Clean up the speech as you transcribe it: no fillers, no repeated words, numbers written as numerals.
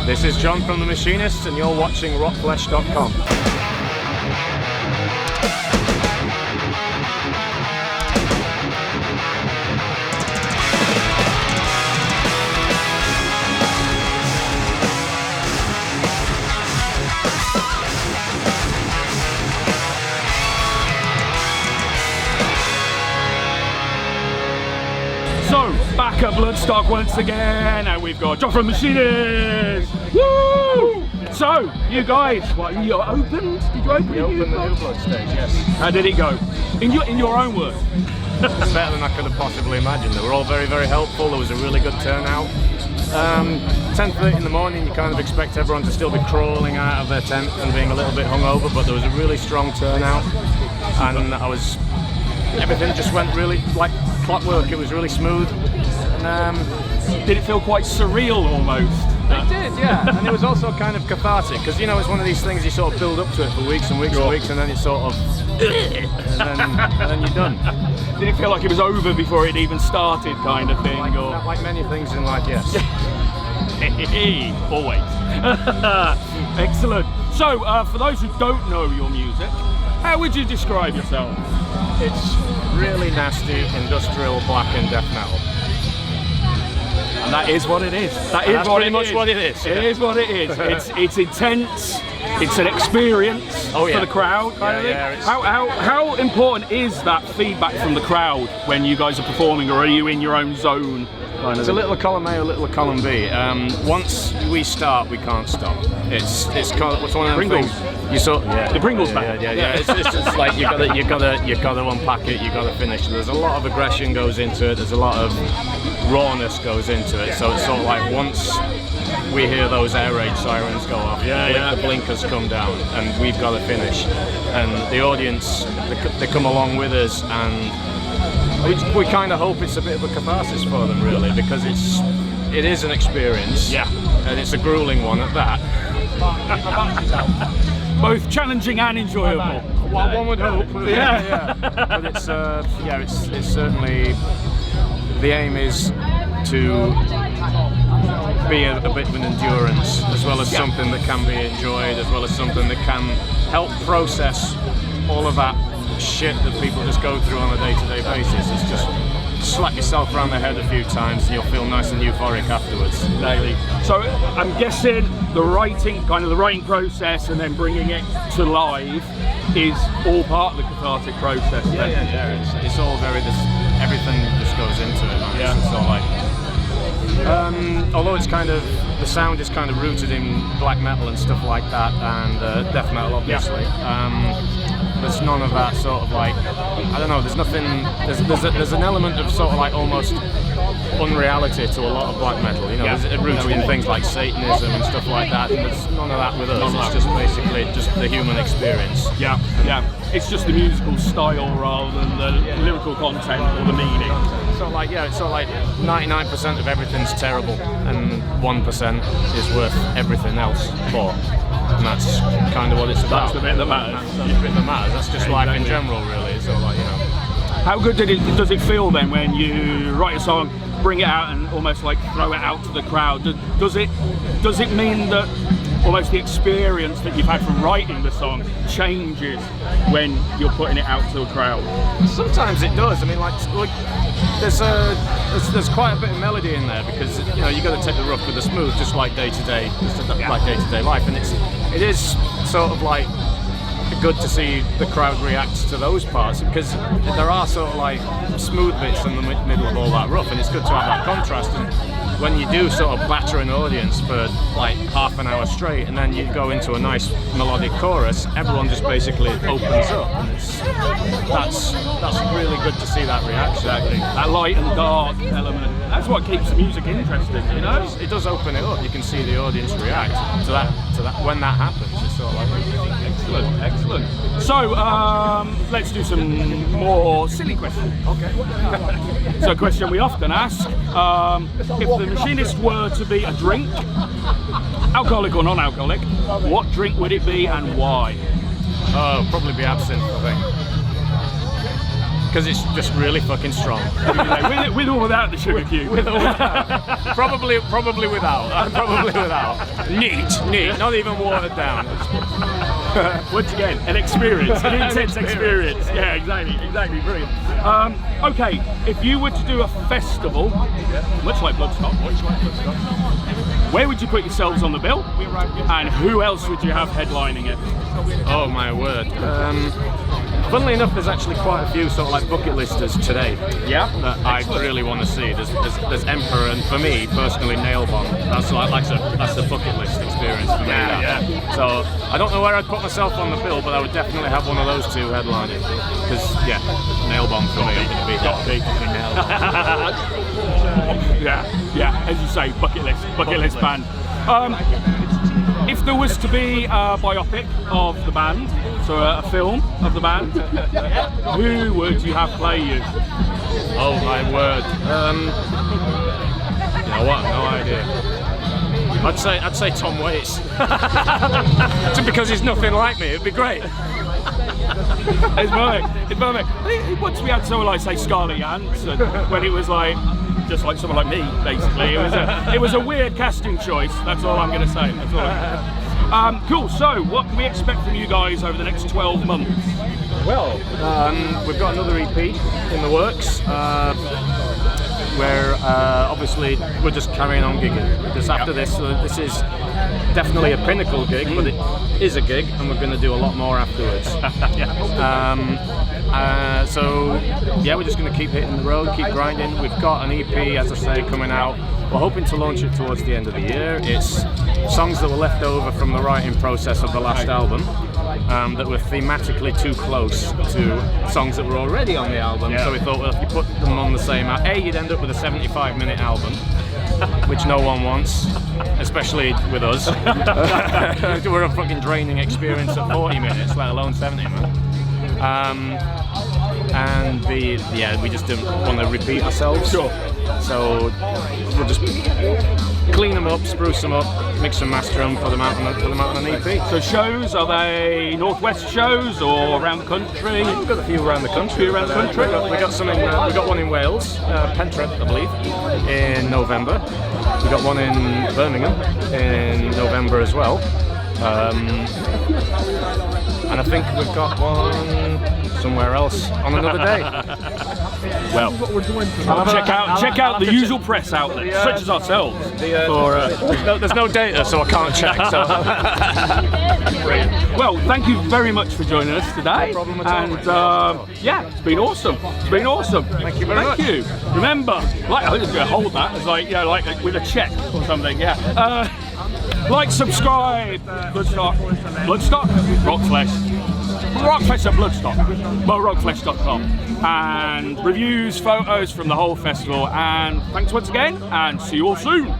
This is John from The Machinist, and you're watching ROCKFLESH.com. So, back at Bloodstock once again, and we've got John from Machinist! Woo! So, you guys, what, you opened? Did you open? We opened the new Blood stage, yes. How did it go? In your own words? It's better than I could have possibly imagined. They were all very, very helpful. There was a really good turnout. 10:30 in the morning, you kind of expect everyone to still be crawling out of their tent and being a little bit hungover, but there was a really strong turnout, and everything just went really like clockwork. It was really smooth. And, did it feel quite surreal almost? It did, yeah. And it was also kind of cathartic, because, you know, it's one of these things you sort of build up to it for weeks and weeks and weeks, and then it's sort of and then you're done. Did it feel like it was over before it even started, kind of thing? Like many things in life, yes. Always. Excellent. So, for those who don't know your music, how would you describe yourself? It's really nasty, industrial, black and death metal. And that is what it is. That's pretty much what it is. It is what it is. It's intense. It's an experience for the crowd. Kind of thing. How important is that feedback from the crowd when you guys are performing, or are you in your own zone? It's a little column A, a little column B. Once we start, we can't stop. It's one of the things. The Pringles band. Yeah. It's just like you gotta unpack it. You gotta finish. There's a lot of aggression goes into it. There's a lot of rawness goes into it. So it's sort of like once we hear those air raid sirens go off, the blinkers come down, and we've got to finish. And the audience, they come along with us, and we kind of hope it's a bit of a catharsis for them, really, because it is an experience, and it's a grueling one at that. Both challenging and enjoyable. One would hope. Yeah. But it's certainly, the aim is to be a bit of an endurance, as well as something that can be enjoyed, as well as something that can help process all of that shit that people just go through on a day-to-day basis. It's just slap yourself around the head a few times and you'll feel nice and euphoric afterwards. So I'm guessing the writing process and then bringing it to live is all part of the cathartic process. Yeah. It's all everything just goes into it. Man. It's all like, although it's kind of, the sound is kind of rooted in black metal and stuff like that, and death metal, obviously. There's none of that sort of like, I don't know, there's nothing, there's an element of sort of like almost unreality to a lot of black metal, you know, there's rooted in things like Satanism and stuff like that, and there's none of that with us. It's just basically just the human experience. It's just the musical style rather than the lyrical content or the meaning. So like, it's sort of like 99% of everything's terrible and 1% is worth everything else for. And that's kind of what it's about. That's the bit that matters. That's the bit that matters. That's just life in general, really. It's all like, you know. How good does it feel then when you write a song, bring it out, and almost like throw it out to the crowd? Does it mean that almost the experience that you've had from writing the song changes when you're putting it out to a crowd? Sometimes it does. I mean, like there's quite a bit of melody in there, because, you know, you got to take the rough with the smooth, just like day to day life, and it is sort of like good to see the crowd react to those parts, because there are sort of like smooth bits in the middle of all that rough, and it's good to have that contrast. And when you do sort of batter an audience for like half an hour straight, and then you go into a nice melodic chorus, everyone just basically opens up, and that's really good to see that reaction. That light and dark element. That's what keeps the music interesting, you know? It does open it up. You can see the audience react to that when that happens. It's sort of like excellent. So let's do some more silly questions. Okay. So a question we often ask: if the Machinist were to be a drink, alcoholic or non-alcoholic, what drink would it be and why? Oh, probably be absinthe, I think. because it's just really fucking strong. with or without the sugar cube? With or without. Probably without. Probably without. Neat. Not even watered down. Once again, an experience, an intense experience. Yeah, exactly, brilliant. Okay, if you were to do a festival, much like Bloodstock, where would you put yourselves on the bill, and who else would you have headlining it? Oh my word. Funnily enough, there's actually quite a few sort of like bucket listers today. Yeah. That I really want to see. There's Emperor, and for me personally, Nail Bomb. That's the bucket list experience for me. Yeah. So I don't know where I'd put myself on the bill, but I would definitely have one of those two headlining. Because Nail Bomb for me. Yeah. As you say, bucket list band. If there was to be a biopic of the band, so a film of the band, who would you have play you? Oh my word. You know what? No idea. I'd say Tom Waits. Just because he's nothing like me, it'd be great. It's perfect. Once we had someone like, say, Scarlett Johansson, when it was like, just like someone like me, basically. It was a weird casting choice, that's all I'm going to say. Cool, so what can we expect from you guys over the next 12 months? Well, we've got another EP in the works, where obviously we're just carrying on gigging. Because after this is definitely a pinnacle gig, but it is a gig, and we're going to do a lot more afterwards. We're just going to keep hitting the road, keep grinding. We've got an EP, as I say, coming out. We're hoping to launch it towards the end of the year. It's songs that were left over from the writing process of the last album, that were thematically too close to songs that were already on the album. So we thought, well, if you put them on the same album, you'd end up with a 75-minute album, which no one wants, especially with us. We're a fucking draining experience at 40 minutes, let alone 70, man. We just didn't want to repeat ourselves. Sure. So we'll just clean them up, spruce them up, mix and master them, put them out on an EP. So shows, are they Northwest shows or around the country? We've got a few around the country. We got some in. We got one in Wales, Pentreth, I believe, in November. We got one in Birmingham in November as well. And I think we've got one somewhere else on another day. Well, check out the usual press outlets, such as ourselves. There's no data, so I can't check. So. Well, thank you very much for joining us today. No problem at all. And it's been awesome. Thank you very much. Thank you. Remember, I'm just going to hold that as like with a check or something. Yeah. Like, subscribe. Bloodstock, ROCKFLESH. ROCKFLESH at Bloodstock, ROCKFLESH.com, and reviews, photos from the whole festival, and thanks once again, and see you all soon.